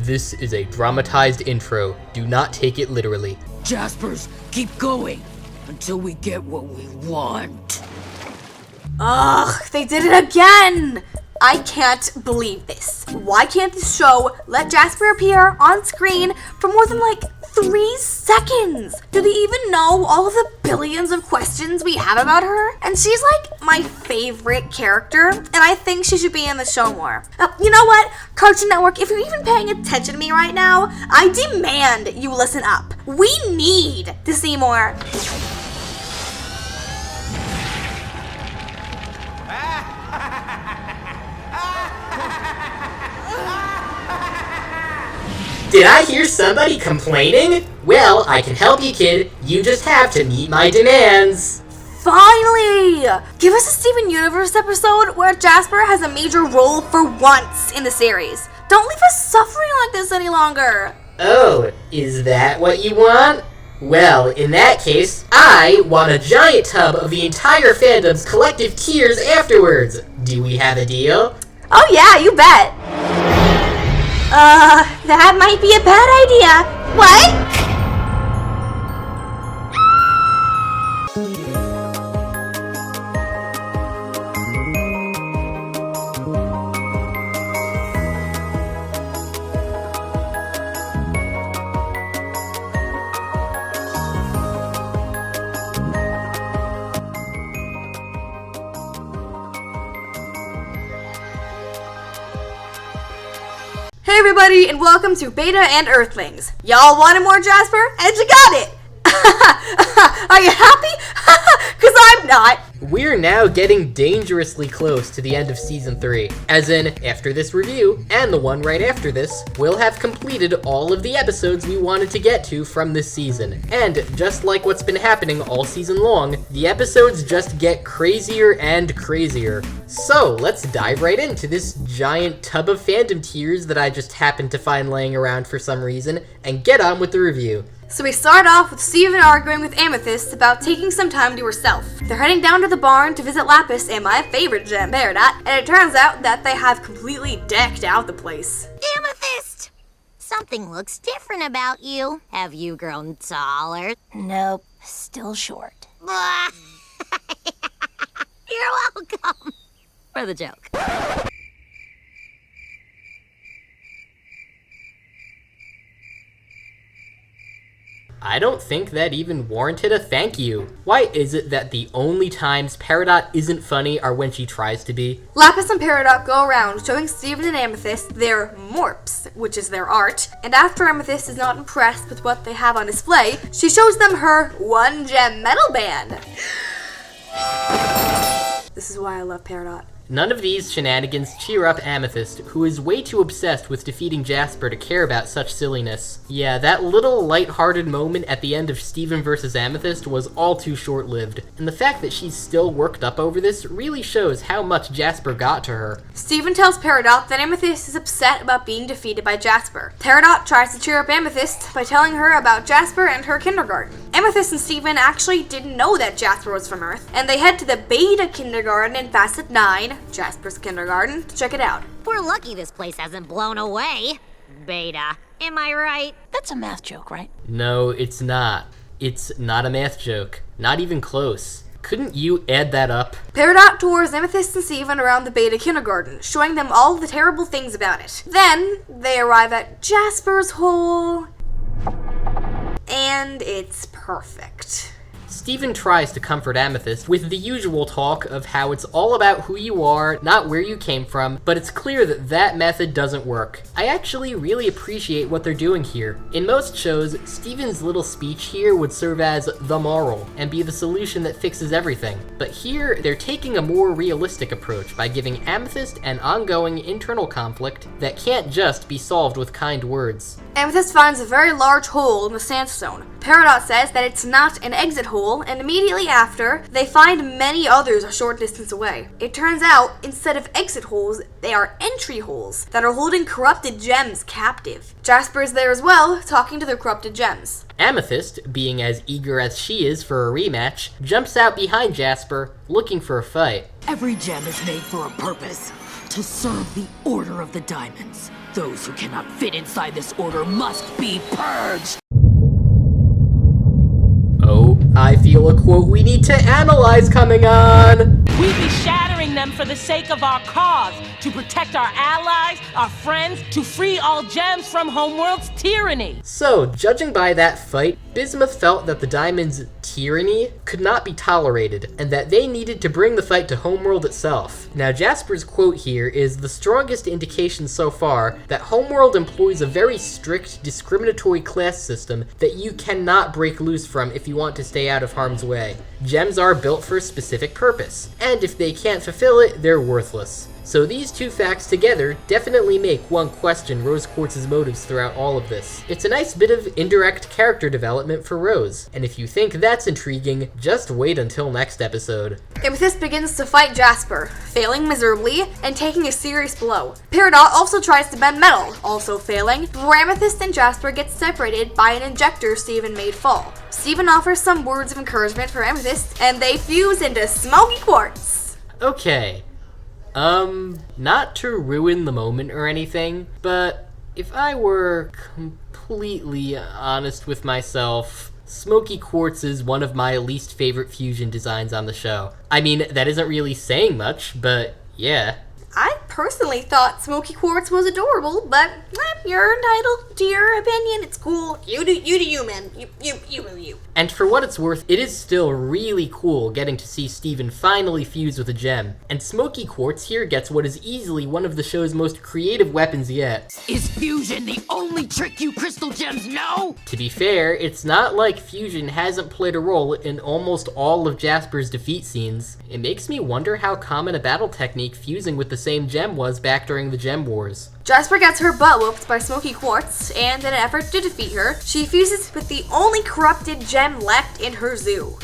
This is a dramatized intro. Do not take it literally. Jaspers, keep going until we get what we want. Ugh, they did it again! I can't believe this. Why can't this show let Jasper appear on screen for more than 3 seconds? Do they even know all of the billions of questions we have about her? And she's my favorite character, and I think she should be in the show more. You know what? Cartoon Network, if you're even paying attention to me right now, I demand you listen up. We need to see more. Did I hear somebody complaining? Well, I can help you, kid. You just have to meet my demands. Finally! Give us a Steven Universe episode where Jasper has a major role for once in the series. Don't leave us suffering like this any longer. Oh, is that what you want? Well, in that case, I want a giant tub of the entire fandom's collective tears afterwards. Do we have a deal? Oh yeah, you bet. That might be a bad idea. What? Hey everybody, and welcome to Beta and Earthlings. Y'all wanted more Jasper, and you got it! Are you happy? Because I'm not. We're now getting dangerously close to the end of Season 3. As in, after this review, and the one right after this, we'll have completed all of the episodes we wanted to get to from this season. And just like what's been happening all season long, the episodes just get crazier and crazier. So, let's dive right into this giant tub of fandom tears that I just happened to find laying around for some reason, and get on with the review. So we start off with Steven arguing with Amethyst about taking some time to herself. They're heading down to the barn to visit Lapis and my favorite gem, Peridot, and it turns out that they have completely decked out the place. Amethyst! Something looks different about you. Have you grown taller? Nope, still short. You're welcome. For the joke. I don't think that even warranted a thank you. Why is it that the only times Peridot isn't funny are when she tries to be? Lapis and Peridot go around showing Steven and Amethyst their morps, which is their art, and after Amethyst is not impressed with what they have on display, she shows them her 1-gem metal band. This is why I love Peridot. None of these shenanigans cheer up Amethyst, who is way too obsessed with defeating Jasper to care about such silliness. Yeah, that little light-hearted moment at the end of Steven vs. Amethyst was all too short-lived, and the fact that she's still worked up over this really shows how much Jasper got to her. Steven tells Peridot that Amethyst is upset about being defeated by Jasper. Peridot tries to cheer up Amethyst by telling her about Jasper and her kindergarten. Amethyst and Steven actually didn't know that Jasper was from Earth, and they head to the Beta kindergarten in Facet 9, Jasper's kindergarten, to check it out. We're lucky this place hasn't blown away. Beta, am I right? That's a math joke, right? No, it's not. It's not a math joke. Not even close. Couldn't you add that up? Peridot tours Amethyst and Steven around the Beta kindergarten, showing them all the terrible things about it. Then, they arrive at Jasper's hole, and it's perfect. Steven tries to comfort Amethyst with the usual talk of how it's all about who you are, not where you came from, but it's clear that that method doesn't work. I actually really appreciate what they're doing here. In most shows, Steven's little speech here would serve as the moral and be the solution that fixes everything. But here, they're taking a more realistic approach by giving Amethyst an ongoing internal conflict that can't just be solved with kind words. Amethyst finds a very large hole in the sandstone. Peridot says that it's not an exit hole, and immediately after, they find many others a short distance away. It turns out, instead of exit holes, they are entry holes that are holding corrupted gems captive. Jasper is there as well, talking to the corrupted gems. Amethyst, being as eager as she is for a rematch, jumps out behind Jasper, looking for a fight. Every gem is made for a purpose, to serve the Order of the Diamonds. Those who cannot fit inside this order must be purged. Oh, I feel a quote we need to analyze coming on! We'd be shattering them for the sake of our cause, to protect our allies, our friends, to free all gems from Homeworld's tyranny. So, judging by that fight, Bismuth felt that the Diamond's tyranny could not be tolerated, and that they needed to bring the fight to Homeworld itself. Now, Jasper's quote here is the strongest indication so far that Homeworld employs a very strict, discriminatory class system that you cannot break loose from if you want to stay out of harm's way. Gems are built for a specific purpose, and if they can't fulfill it, they're worthless. So these two facts together definitely make one question Rose Quartz's motives throughout all of this. It's a nice bit of indirect character development for Rose, and if you think that's intriguing, just wait until next episode. Amethyst begins to fight Jasper, failing miserably and taking a serious blow. Peridot also tries to bend metal, also failing, but where Amethyst and Jasper get separated by an injector Steven made fall. Steven offers some words of encouragement for Amethyst, and they fuse into smoky quartz. Okay. Not to ruin the moment or anything, but if I were completely honest with myself, Smoky Quartz is one of my least favorite fusion designs on the show. I mean, that isn't really saying much, but yeah. I personally thought Smoky Quartz was adorable, but you're entitled to your opinion. It's cool. You do you, man. You. And for what it's worth, it is still really cool getting to see Steven finally fuse with a gem. And Smoky Quartz here gets what is easily one of the show's most creative weapons yet. Is fusion the only trick you crystal gems know? To be fair, it's not like fusion hasn't played a role in almost all of Jasper's defeat scenes. It makes me wonder how common a battle technique fusing with the same gem was back during the Gem Wars. Jasper gets her butt whooped by Smoky Quartz, and in an effort to defeat her, she fuses with the only corrupted gem left in her zoo.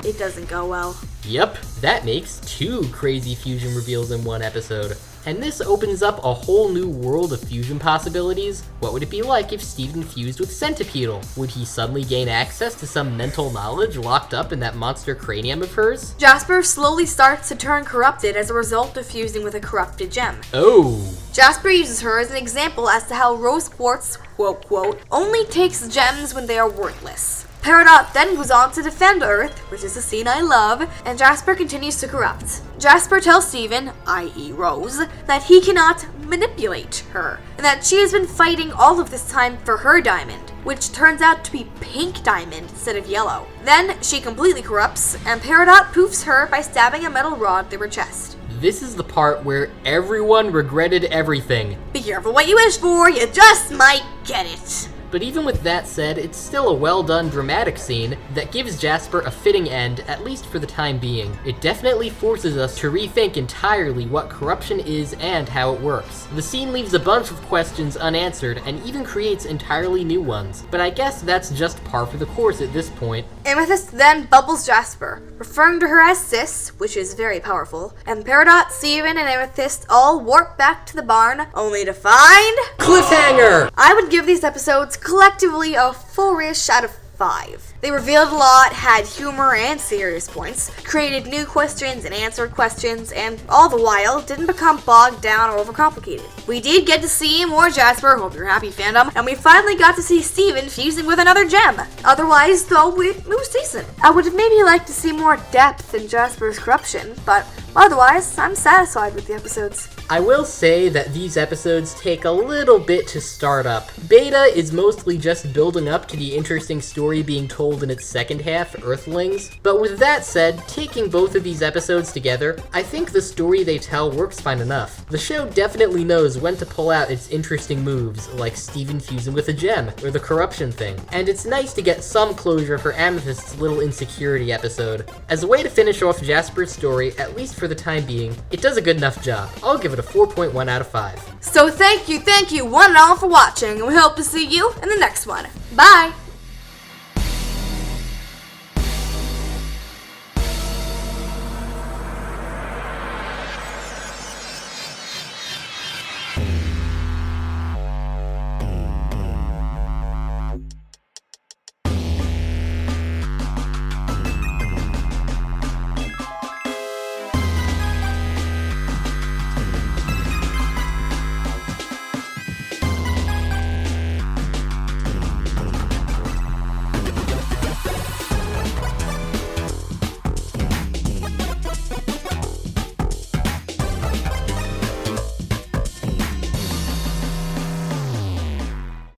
It doesn't go well. Yep, that makes 2 crazy fusion reveals in one episode. And this opens up a whole new world of fusion possibilities. What would it be like if Steven fused with Centipedal? Would he suddenly gain access to some mental knowledge locked up in that monster cranium of hers? Jasper slowly starts to turn corrupted as a result of fusing with a corrupted gem. Oh. Jasper uses her as an example as to how Rose Quartz, quote, only takes gems when they are worthless. Peridot then goes on to defend Earth, which is a scene I love, and Jasper continues to corrupt. Jasper tells Steven, i.e. Rose, that he cannot manipulate her, and that she has been fighting all of this time for her diamond, which turns out to be pink diamond instead of yellow. Then she completely corrupts, and Peridot poofs her by stabbing a metal rod through her chest. This is the part where everyone regretted everything. Be careful what you wish for, you just might get it. But even with that said, it's still a well-done dramatic scene that gives Jasper a fitting end, at least for the time being. It definitely forces us to rethink entirely what corruption is and how it works. The scene leaves a bunch of questions unanswered and even creates entirely new ones, but I guess that's just par for the course at this point. Amethyst then bubbles Jasper, referring to her as Sis, which is very powerful, and Peridot, Steven, and Amethyst all warp back to the barn, only to find... Cliffhanger! I would give these episodes collectively a 4-ish out of 5. They revealed a lot, had humor and serious points, created new questions and answered questions, and all the while didn't become bogged down or overcomplicated. We did get to see more Jasper, hope you're happy fandom, and we finally got to see Steven fusing with another gem. Otherwise, though, it was decent. I would have maybe liked to see more depth in Jasper's corruption, but otherwise, I'm satisfied with the episodes. I will say that these episodes take a little bit to start up. Beta is mostly just building up to the interesting story being told in its second half, Earthlings. But with that said, taking both of these episodes together, I think the story they tell works fine enough. The show definitely knows when to pull out its interesting moves, like Steven fusing with a gem, or the corruption thing. And it's nice to get some closure for Amethyst's little insecurity episode. As a way to finish off Jasper's story, at least for the time being, it does a good enough job. I'll give it a 4.1 out of 5. So thank you one and all for watching, and we hope to see you in the next one. Bye!